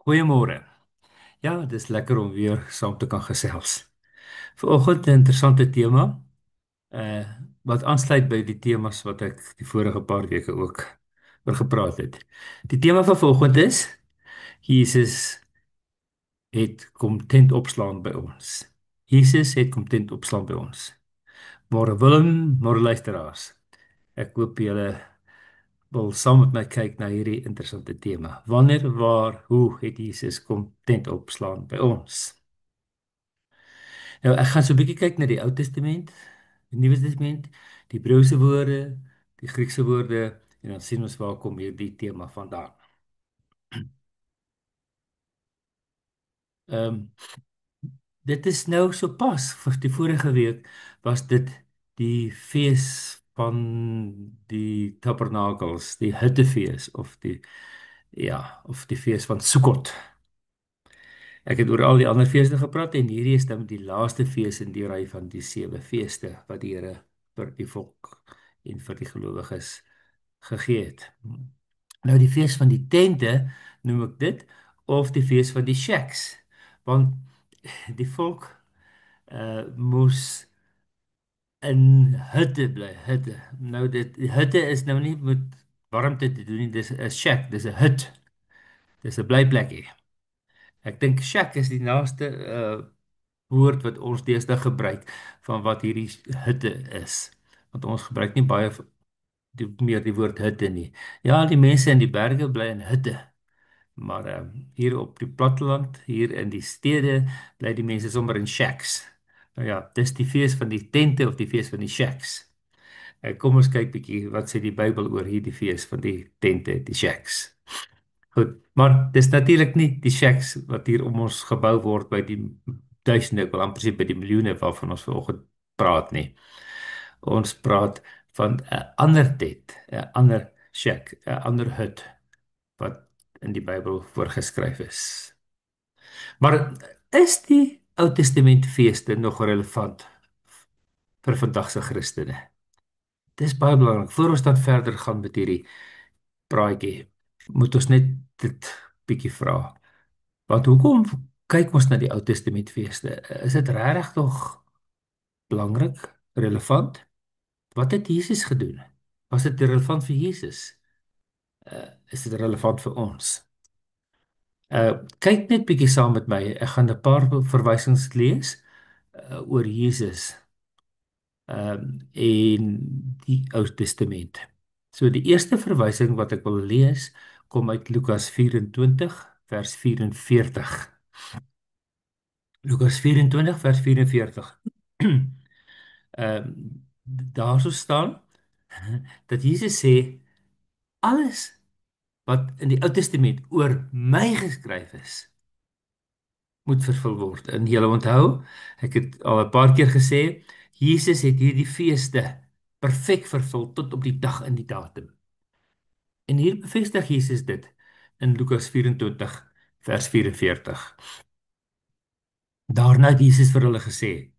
Goeiemôre. Ja, dis lekker om weer saam te kan gesels. Vanoggend 'n interessante tema, uh wat aansluit by die temas wat ek die vorige paar weke ook oor gepraat het. Die tema van vanoggend is Jesus het kom tent opslaan by ons. Jesus het kom tent opslaan by ons. Môre Willem, môre luisteraars. Ek hoop julle wil saam met my kyk na hierdie interessante tema. Wanneer, waar, hoe het Jesus kom tent opslaan by ons? Nou ek gaan so 'n bietjie kyk na die Ou Testament, die Nuwe Testament, die Hebreëse woorde, die Griekse woorde en dan sien ons waar kom hierdie tema vandaan. Ehm dit is nou so pas vir die vorige week was dit die fees van die tabernakels, die Hittefees of die fees van Sukkot. Ek het oor al die ander feeste gepraat en hierdie is dan die laaste fees in die ry van die 7 feeste wat die Here vir die volk en vir die gelowiges gegee het. Nou die fees van die tente noem ek dit of die fees van die shacks want die volk moes in hutte bly, hutte. Nou die hutte is nou nie met warmte te doen nie, dis 'n shack, dis 'n hut. Dis 'n blyplekkie. Ek dink shack is die naaste woord wat ons deesdae gebruik van wat hierdie hitte is. Want ons gebruik nie baie meer die woord hitte nie. Ja, die mense in die berge bly in hitte, maar hier op die platteland, hier in die stede, bly die mense sommer in shacks. Nou ja, dis die fees van die tente of die fees van die shacks. Kom ons kyk bietjie wat sê die Bybel oor hierdie fees van die tente, die shacks. Goed, maar dis natuurlik nie die shacks wat hier om ons gebou word by die duisende, ek wil amper sê by die miljoene waarvan ons vanoggend praat nie. Ons praat van 'n ander tent, 'n ander shack, 'n ander hut wat in die Bybel voorgeskryf is. Maar is die Ou Testament feeste nog relevant vir vandag se Christene? Dis baie belangrik. Voor ons dan verder gaan met hierdie praatjie, moet ons net dit bietjie vra. Want hoekom kyk ons na die Ou Testament feeste? Is dit regtig nog belangrik, relevant? Wat het Jesus gedoen? Was dit relevant vir Jesus? Is dit relevant vir ons? Kyk net bietjie saam met my. Ek gaan 'n paar verwysings lees oor Jesus in die Ou Testament. So die eerste verwysing wat ek wil lees kom uit Lukas 24 vers 44. Lukas 24 vers 44. Daar sou staan dat Jesus sê alles wat in die Ou Testament oor my geskryf is, moet vervul word. En julle onthou, ek het al 'n paar keer gesê, Jesus het hierdie feeste perfek vervul tot op die dag en die datum. En hier bevestig Jesus dit in Lukas 24 vers 44. Daarna het Jesus vir hulle gesê: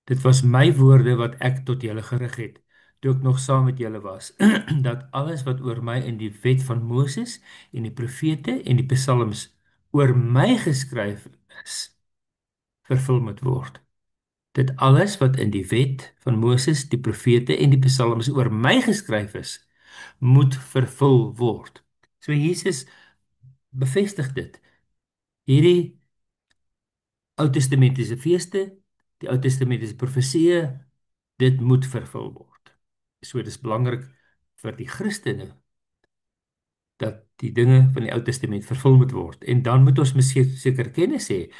Dit was my woorde wat ek tot julle gerig het, toe ek nog saam met julle was, dat alles wat oor my in die wet van Moses en die profete en die psalms oor my geskryf is, vervul moet word. Dit alles wat in die wet van Moses, die profete en die psalms oor my geskryf is, moet vervul word. So Jesus bevestig dit. Hierdie Ou Testamentiese feeste, die Ou Testamentiese profesieë, dit moet vervul word. So dis belangrik vir die Christene dat die dinge van die Ou Testament vervul moet word. En dan moet ons miskien seker kennis hê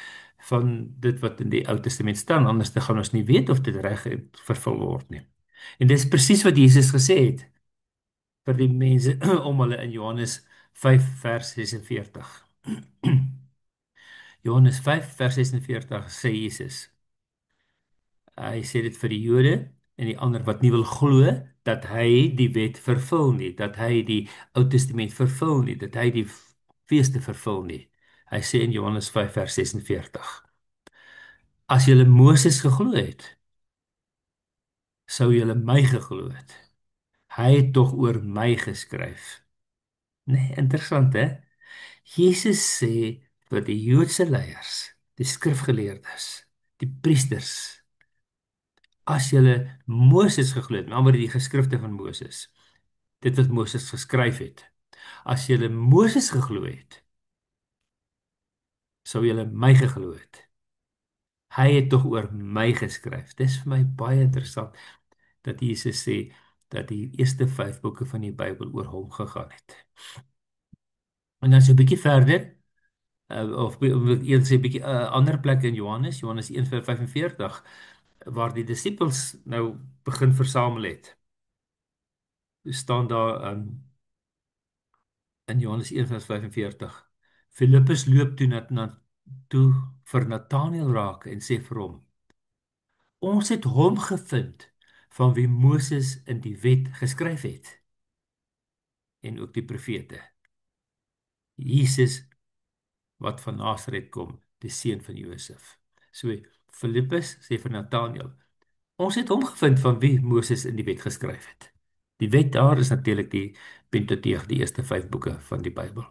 van dit wat in die Ou Testament staan, anders dan gaan ons nie weet of dit reg vervul word nie. En dis presies wat Jesus gesê het vir die mense om hulle in Johannes 5 vers 46. Johannes 5 vers 46 sê Jesus. Hy sê dit vir die Jode en die ander wat nie wil glo dat hy die wet vervul nie, dat hy die Ou Testament vervul nie, dat hy die feeste vervul nie. Hy sê in Johannes 5 vers 46. As julle Moses geglo het, sou julle my geglo het. Hy het tog oor my geskryf. Nee, interessant hè? Jesus sê vir die Joodse leiers, die skrifgeleerdes, die priesters, as julle Moses geglo het, met ander woorde die geskrifte van Moses, dit wat Moses geskryf het. As julle Moses geglo het, sou julle my geglo het. Hy het tog oor my geskryf. Dis vir my baie interessant dat Jesus sê dat die eerste 5 boeke van die Bybel oor hom gegaan het. En dan so 'n bietjie verder, eers 'n bietjie ander plek in Johannes, Johannes 1:45, waar die disippels nou begin versamel het. Staan daar in Johannes 1:45. Filippus loop toe vir Nathanael raak en sê vir hom: "Ons het hom gevind van wie Moses in die wet geskryf het en ook die profete. Jesus wat van Nasaret kom, die seun van Josef." So Filippus sê vir Nathanael: "Ons het hom gevind van wie Moses in die wet geskryf het." Die wet daar is natuurlik die Pentateeg, die eerste 5 boeke van die Bybel.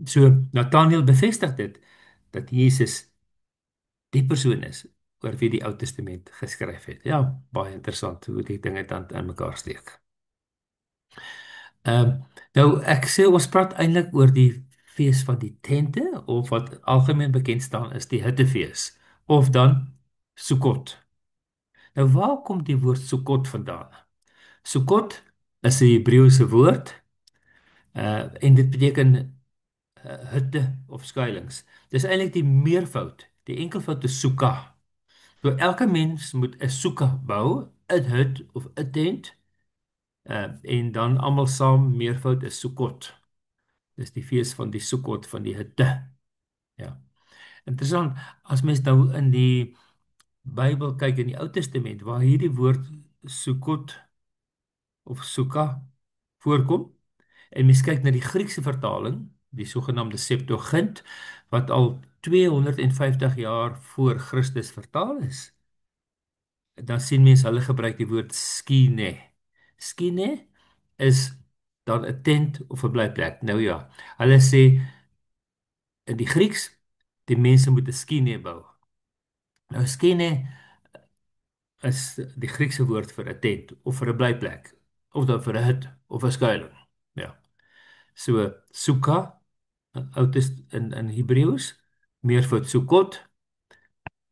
So Nathanael bevestig dit dat Jesus die persoon is oor wie die Ou Testament geskryf het. Ja, baie interessant hoe die dinge dan in mekaar steek. Ehm nou ek sê ons praat eintlik oor die fees van die tente, of wat algemeen bekend staan is die hittefees, of dan Sukkot. Nou waar kom die woord Sukkot vandaan? Sukkot is 'n Hebreëse woord en dit beteken hutte of skuilings. Dis eintlik die meervoud. Die enkelvoud is sukkah. So elke mens moet 'n sukkah bou, 'n hut of 'n tent, en dan almal saam meervoud is Sukkot. Dis die fees van die Sukkot van die hitte. Ja. Interessant, as mens nou in die Bybel kyk in die Ou Testament waar hierdie woord Sukkot of Sukkah voorkom, en mens kyk na die Griekse vertaling, die sogenaamde Septuagint, wat al 250 jaar voor Christus vertaal is, dan sien mens hulle gebruik die woord skine. Skine is dan 'n tent of 'n blyplek. Nou ja, hulle sê in die Grieks die mense moet 'n skine bou. Nou skine is die Griekse woord vir 'n tent of vir 'n blyplek of dan vir 'n hut of 'n skuilings. Ja. So sukkah in Hebreëus, meervoud sukkot,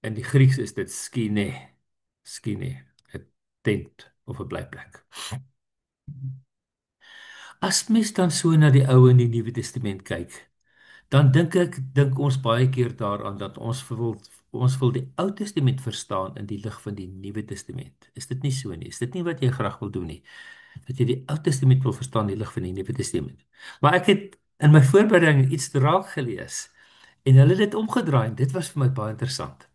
in die Grieks is dit skine. Skine, 'n tent of 'n blyplek. As mens dan so na die Ou en die Nuwe Testament kyk, dan dink ons baie keer daaraan dat ons wil die Ou Testament verstaan in die lig van die Nuwe Testament. Is dit nie so nie? Is dit nie wat jy graag wil doen nie? Dat jy die Ou Testament wil verstaan in die lig van die Nuwe Testament. Maar ek het in my voorbereiding iets raak gelees en hulle het dit omgedraai en dit was vir my baie interessant.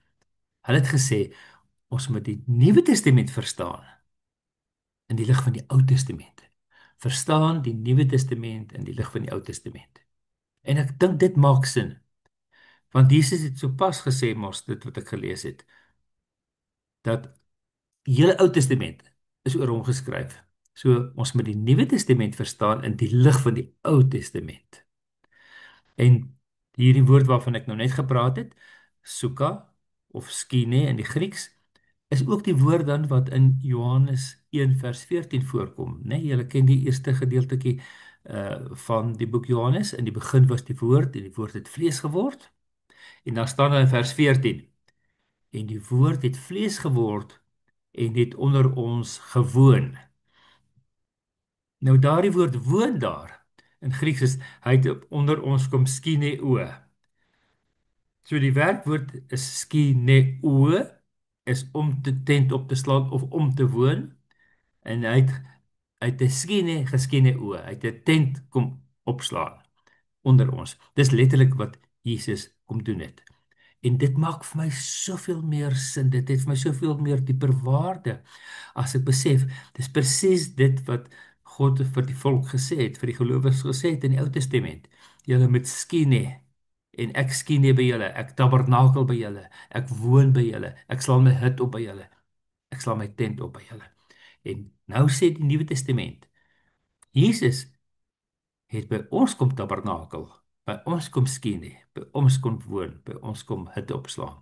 Hulle het gesê ons moet die Nuwe Testament verstaan in die lig van die Ou Testament. Verstaan die Nuwe Testament in die lig van die Ou Testament. En ek dink dit maak sin. Want Jesus het sopas gesê mos dit wat ek gelees het, dat die hele Ou Testament is oor hom geskryf. So ons moet die Nuwe Testament verstaan in die lig van die Ou Testament. En hierdie woord waarvan ek nou net gepraat het, suka of skine in die Grieks, is ook die woord dan wat in Johannes 1 vers 14 voorkom, né? Julle ken die eerste gedeeltetjie van die boek Johannes. In die begin was die woord en die woord het vlees geword. En dan staan daar in vers 14: En die woord het vlees geword en het onder ons gewoon. Nou daardie woord woon daar in Grieks is hy het onder ons kom skineo. So die werkwoord is skineo, is om te tent op te slaan of om te woon, en hy het 'n skineo, hy het 'n tent kom opslaan onder ons. Dis letterlik wat Jesus kom doen het. En dit maak vir my soveel meer sin. Dit het vir my soveel meer dieper waarde as ek besef dis presies dit wat God vir die volk gesê het, vir die gelowiges gesê het in die Ou Testament. Julle moet skine en ek skine by julle, ek tabernakel by julle, ek woon by julle, ek sal my hut op by julle, ek sal my tent op by julle. En nou sê die Nuwe Testament, Jesus het by ons kom tabernakel By ons kom skien nie, by ons kom woon, by ons kom hitte opslaan,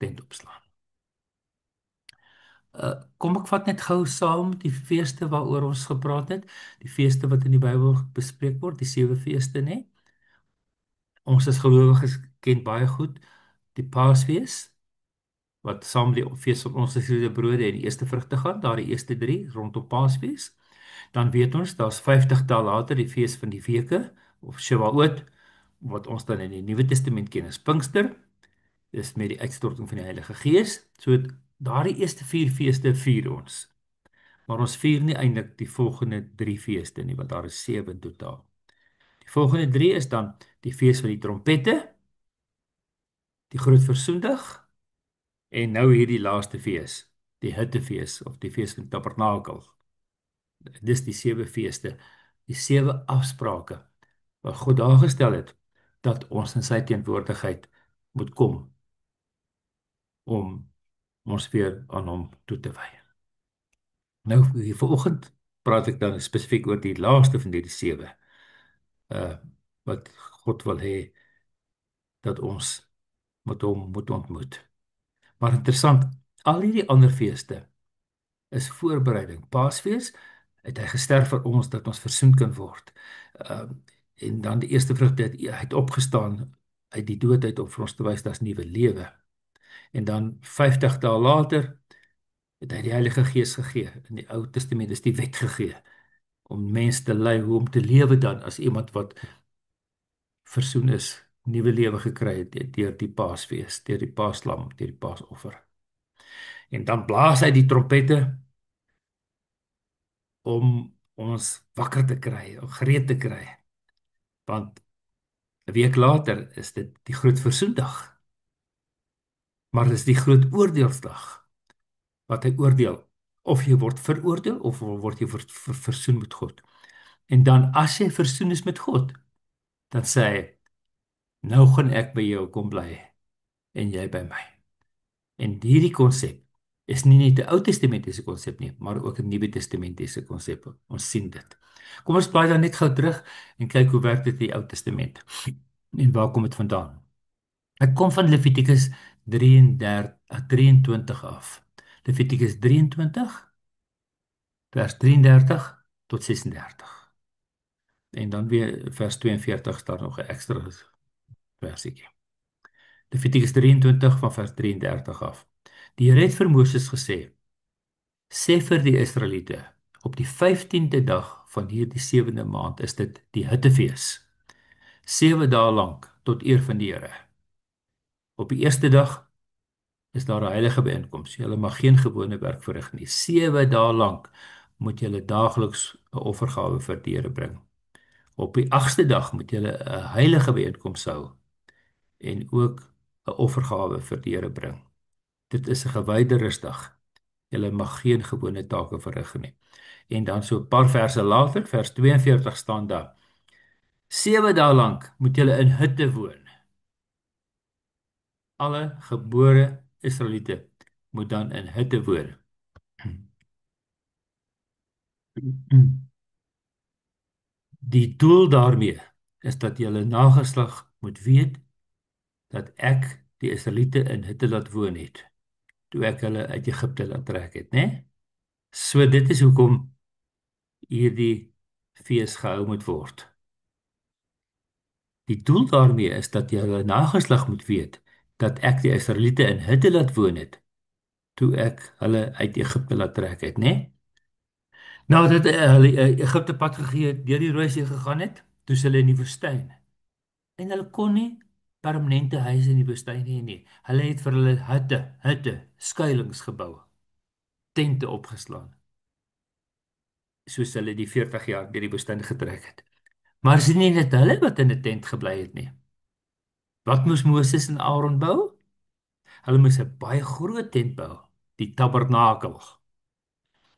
tent opslaan. Kom ek vat net gou saam die feeste waaroor ons gepraat het, die feeste wat in die Bybel bespreek word, die 7 feeste, nê? Ons as gelowiges ken baie goed die Paasfees wat saam met die fees van ons gesnede brode en die eerste vrugte gaan, daar die eerste 3 rondom Paasfees. Dan weet ons daar's 50 dae later die fees van die weke of Shavuot wat ons dan in die Nuwe Testament ken as Pinkster, dis met die uitstorting van die Heilige Gees. So daardie eerste 4 feeste vier ons. Maar ons vier nie eintlik die volgende 3 feeste nie, want daar is 7 in totaal. Die volgende 3 is dan die fees van die trompette, die groot versoendag en nou hierdie laaste fees, die hittefees of die fees van Tabernakel. Dis die 7 feeste, die 7 afsprake wat God daar gestel het dat ons in sy teenwoordigheid moet kom om ons weer aan hom toe te wy. Nou hier vanoggend praat ek dan spesifiek oor die laaste van hierdie 7 uh wat God wil hê dat ons met hom moet ontmoet. Maar interessant, al hierdie ander feeste is voorbereiding. Paasfees het hy gesterf vir ons dat ons versoen kan word. Uh en dan die eerste vrugte het hy het opgestaan uit die dood uit om vir ons te wys daar's nuwe lewe. En dan 50 dae later het hy die Heilige Gees gegee. In die Ou Testament is die wet gegee om mense te lei hoe om te lewe dan as iemand wat versoen is, nuwe lewe gekry het deur die Paasfees, deur die Paaslam, deur die Paasoffer. En dan blaas hy die trompette om ons wakker te kry, om gereed te kry. Want 'n week later is dit die groot versoendag. Maar dis die groot oordeelsdag wat hy oordeel of jy word veroordeel of word jy versoen met God. En dan as jy versoen is met God, dan sê hy, nou gaan ek by jou kom bly en jy by my. En hierdie konsep is nie net 'n Ou Testamentiese konsep nie, maar ook 'n Nuwe Testamentiese konsep. Ons sien dit. Kom ons blaai dan net gou terug en kyk hoe werk dit in die Ou Testament. En waar kom dit vandaan? Ek kom van Levitikus 23 af. Levitikus 23 vers 33 tot 36. En dan weer vers 42 staan nog 'n ekstra versietjie. Levitikus 23 van vers 33 af. Die Here het vir Moses gesê: "Sê vir die Israeliete, op die 15de dag van hierdie 7de maand is dit die hittefees. 7 dae lank tot eer van die Here. Op die eerste dag is daar 'n heilige byeenkoms. Julle mag geen gewone werk verrig nie. 7 dae lank moet julle daagliks 'n offergawe vir die Here bring. Op die 8ste dag moet julle 'n heilige byeenkoms hou en ook 'n offergawe vir die Here bring. Dit is 'n gewyde rusdag. Julle mag geen gewone take verrig nie." En dan so 'n paar verse later, vers 42 staan daar: "7 dae lank moet julle in hutte woon. Alle gebore Israeliete moet dan in hutte woon." Die doel daarmee is dat julle nageslag moet weet dat ek die Israeliete in hutte laat woon het toe ek hulle uit Egipte laat trek het, né? So dit is hoekom hierdie fees gehou moet word. Die doel daarmee is dat julle nageslag moet weet dat ek die Israeliete in hutte laat woon het toe ek hulle uit Egipte laat trek het, né? Nou dat hulle Egipte pad gegee het, deur die Rooi See gegaan het, toe is hulle in die woestyn. En hulle kon nie permanente huise in die woestyn hê nie. Hulle het vir hulle hutte, skuilings gebou, tente opgeslaan, soos hulle die 40 jaar deur die woestyn getrek het. Maar is nie net hulle wat in 'n tent gebly het nie. Wat moes Moses en Aaron bou? Hulle moes 'n baie groot tent bou, die tabernakel.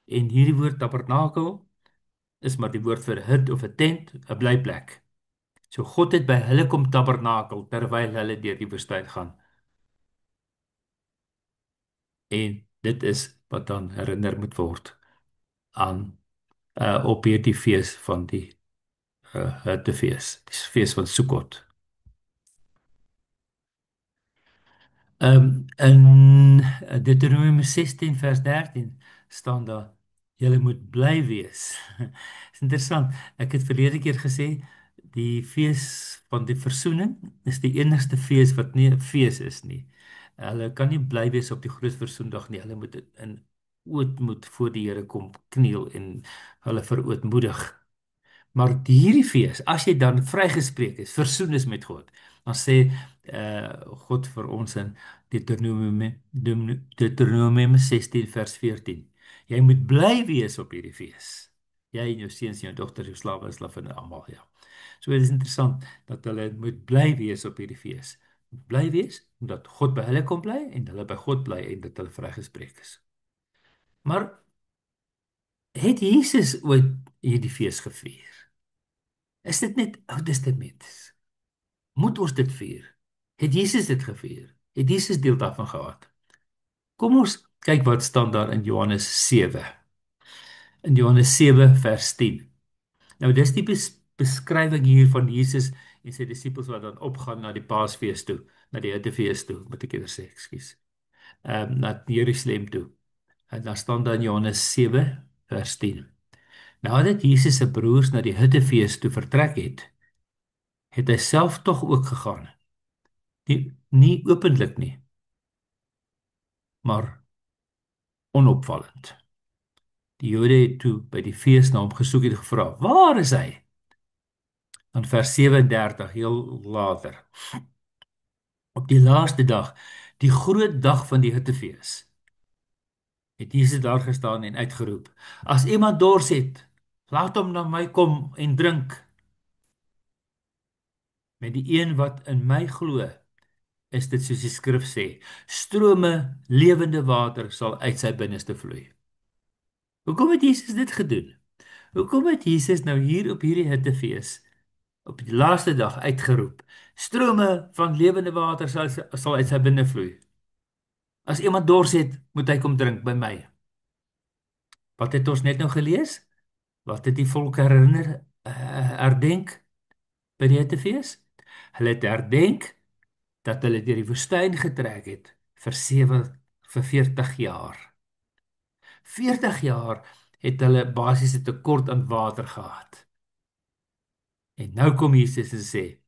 En hierdie woord tabernakel is maar die woord vir hut of 'n tent, 'n blyplek. So God het by hulle kom tabernakel terwyl hulle deur die woestyn gaan. En dit is wat dan herinner moet word aan op hierdie fees van die Hittefees, die fees van Sukkot. In Deuteronomium 16 vers 13 staan daar: julle moet bly wees. Is interessant. Ek het verlede keer gesê die fees van die versoening is die enigste fees wat nie 'n fees is nie. Hulle kan nie bly wees op die groot versoendag nie. Hulle moet in ootmoed voor die Here kom kniel en hulle verootmoedig. Maar hierdie fees, as jy dan vrygespreek is, versoen is met God, dan sê God vir ons in Deuteronomium 16 vers 14. Jy moet bly wees op hierdie fees. Jy en jou seuns en jou dogters, jou slawe en slavinne almal, ja. So dit is interessant dat hulle moet bly wees op hierdie fees. Bly wees omdat God by hulle kom bly en hulle by God bly en dat hulle vrygespreek is. Maar het Jesus ooit hierdie fees gevier? Is dit net Ou Testament? Moet ons dit vier? Het Jesus dit gevier? Het Jesus deel daarvan gehad? Kom ons kyk wat staan daar in Johannes 7. In Johannes 7 vers 10. Nou dis die beskrywing hier van Jesus en sy disippels wat dan opgaan na die Paasfees toe, na die Hittefees toe, moet ek eers sê, ekskuus. Na Jerusalem toe. En daar staan dan in Johannes 7 vers 10. Nadat Jesus se broers na die Hittefees toe vertrek het, het hy self tog ook gegaan. Nie openlik nie, maar onopvallend. Die Jode het toe by die fees na hom gesoek en gevra: "Waar is hy?" Dan vers 37 heel later. Op die laaste dag, die groot dag van die Hittefees, het Jesus daar gestaan en uitgeroep: "As iemand dors het, laat hom na my kom en drink. Met die een wat in my glo, is dit soos die skrif sê, strome lewende water sal uit sy binneste vloei." Hoekom het Jesus dit gedoen? Hoekom het Jesus nou hier op hierdie Hittefees op die laaste dag uitgeroep: "Strome van lewende water sal uit sy binne vloei. As iemand dors het, moet hy kom drink by my." Wat het ons net nou gelees? Wat het die volk herdenk by die Hittefees? Hulle het herdenk dat hulle deur die woestyn getrek het vir 40 jaar. 40 jaar het hulle basies 'n tekort aan water gehad. En nou kom Jesus en sê: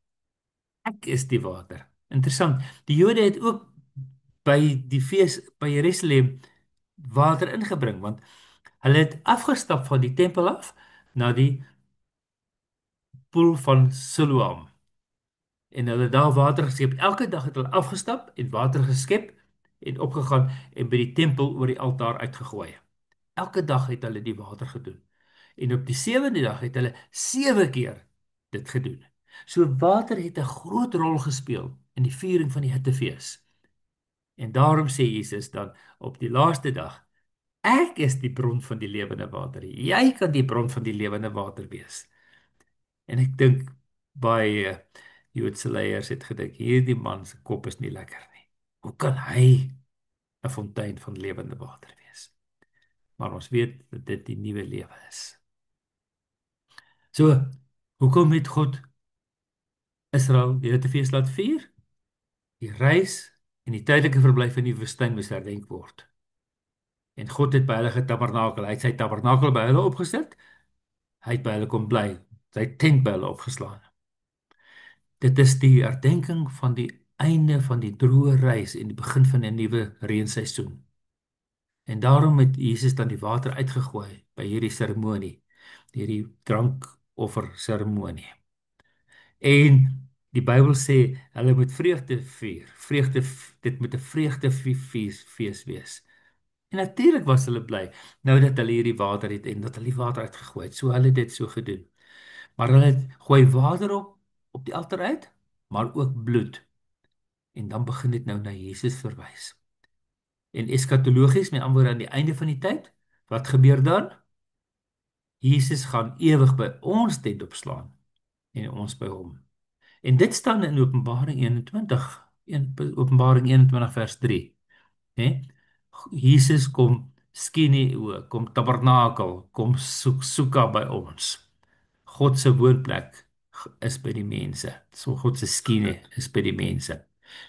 "Ek is die water." Interessant. Die Jode het ook by die fees by Jerusalem water ingebring, want hulle het afgestap van die tempel af na die poel van Siloam. En hulle het daar water geskep. Elke dag het hulle afgestap en water geskep en opgegaan en by die tempel oor die altaar uitgegooi. Elke dag het hulle die water gedoen. En op die 7de dag het hulle 7 keer dit gedoen. So water het 'n groot rol gespeel in die viering van die Hittefees. En daarom sê Jesus dan op die laaste dag: "Ek is die bron van die lewende water. Jy kan die bron van die lewende water wees." En ek dink baie Joodse leiers het gedink hierdie man se kop is nie lekker nie. Hoe kan hy 'n fontein van lewende water wees? Maar ons weet dat dit die nuwe lewe is. So, hoekom het God Israel die Hittefees laat vier? Die reis en die tydelike verblyf in die woestyn moes herdenk word. En God het by hulle getabernakel. Hy het sy tabernakel by hulle opgesit. Hy het by hulle kom bly. Sy tent by hulle opgeslaan. Dit is die herdenking van die einde van die droë reis en die begin van 'n nuwe reenseisoen. En daarom het Jesus dan die water uitgegooi by hierdie seremonie, hierdie drankoffer seremonie. En die Bybel sê hulle moet vreugde vier. Dit moet 'n vreugdefees wees. En natuurlik was hulle bly nou dat hulle hierdie water het en dat hulle die water uitgegooi het. So hulle het dit so gedoen. Maar hulle het gooi water op die altaar uit, maar ook bloed. En dan begin dit nou na Jesus verwys. En eskatologies, met ander woorde aan die einde van die tyd, wat gebeur dan? Jesus gaan ewig by ons tent opslaan en ons by hom. En dit staan in Openbaring 21, Openbaring 21 vers 3, hè? Jesus kom skien nie oë, kom tabernakel, kom soek by ons. God se woonplek is by die mense. So God se skene is by die mense.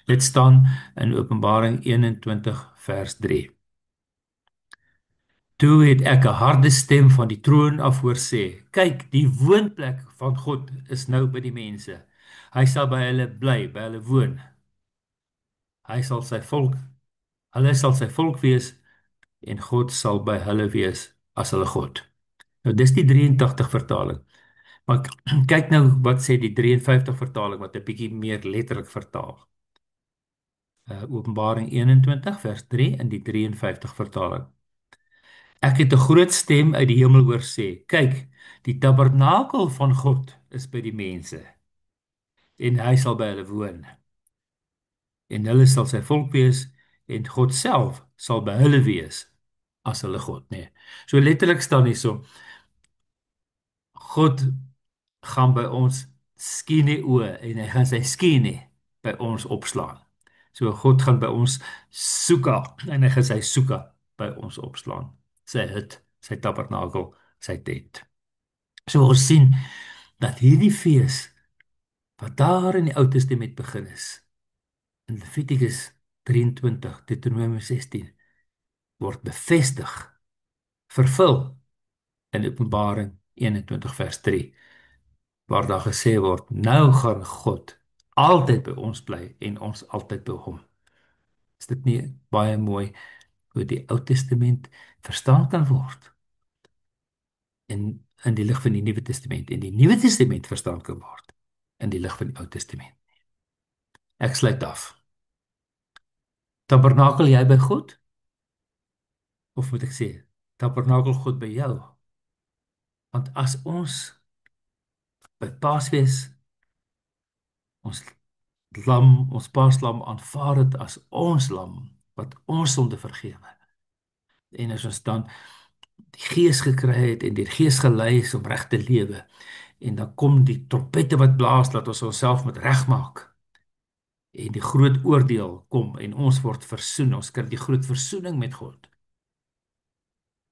Dit staan in Openbaring 21 vers 3. Toe het ek 'n harde stem van die troon af hoor sê: "Kyk, die woonplek van God is nou by die mense. Hy sal by hulle bly, by hulle woon. Hy sal sy volk, hulle sal sy volk wees en God sal by hulle wees as hulle God." Nou dis die 83 vertaling. Maar kyk nou wat sê die 53 vertaling wat 'n bietjie meer letterlik vertaal. Openbaring 21 vers 3 in die 53 vertaling. Ek het 'n groot stem uit die hemel hoor sê: "Kyk, die tabernakel van God is by die mense en hy sal by hulle woon en hulle sal sy volk wees en God self sal by hulle wees as hulle God," nee. So letterlik staan hier so God gaan by ons skien oë en hy gaan sy skien by ons opslaan. So God gaan by ons soeka en hy gaan sy soeka by ons opslaan. Sy hut, sy tabernakel, sy tent. So ons sien dat hierdie fees wat daar in die Ou Testament begin is, in Levitikus 23, Deuteronomium 16, word bevestig, vervul in Openbaring 21 vers 3, waar daar gesê word, nou gaan God altyd by ons bly en ons altyd by hom. Is dit nie baie mooi hoe die Ou Testament verstaan kan word in die lig van die Nuwe Testament en die Nuwe Testament verstaan kan word in die lig van die Ou Testament? Ek sluit af. Tabernakel jy by God? Of moet ek sê, tabernakel God by jou? Want as ons by Paasfees ons lam, ons Paaslam aanvaar het as ons lam wat ons sonde vergewe. En as ons dan die Gees gekry het en die Gees gelei is om reg te lewe en dan kom die trompette wat blaas dat ons onsself moet regmaak en die groot oordeel kom en ons word versoen, ons kry die groot versoening met God.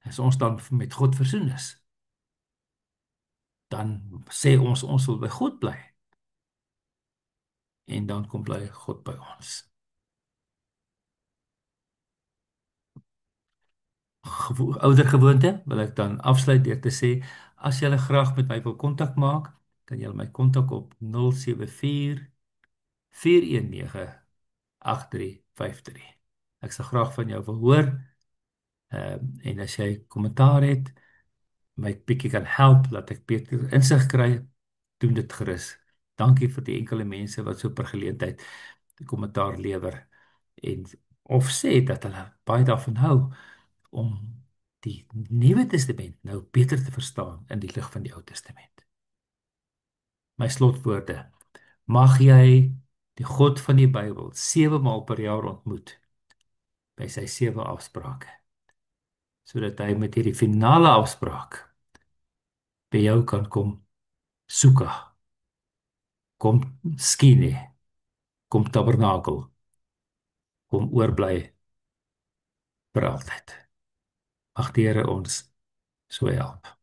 As ons dan met God versoen is, dan sê ons wil by God bly en dan kom bly God by ons. Ouer gewoonte wil ek dan afsluit deur te sê, as jy graag met my wil kontak maak, kan jy my kontak op 074 419 8353. Ek sal graag van jou wil hoor. En as jy kommentaar het, my bietjie kan help dat ek beter insig kry, doen dit gerus. Dankie vir die enkele mense wat so per geleentheid die kommentaar lewer en of sê dat hulle baie daarvan hou om die Nuwe Testament nou beter te verstaan in die lig van die Ou Testament. My slotwoorde: mag jy die God van die Bybel 7 maal per jaar ontmoet by sy 7 afsprake, sodat hy met hierdie finale afspraak by jou kan kom soeka, kom skien, kom tabernakel, kom oorbly vir altyd. Mag die Here ons so help.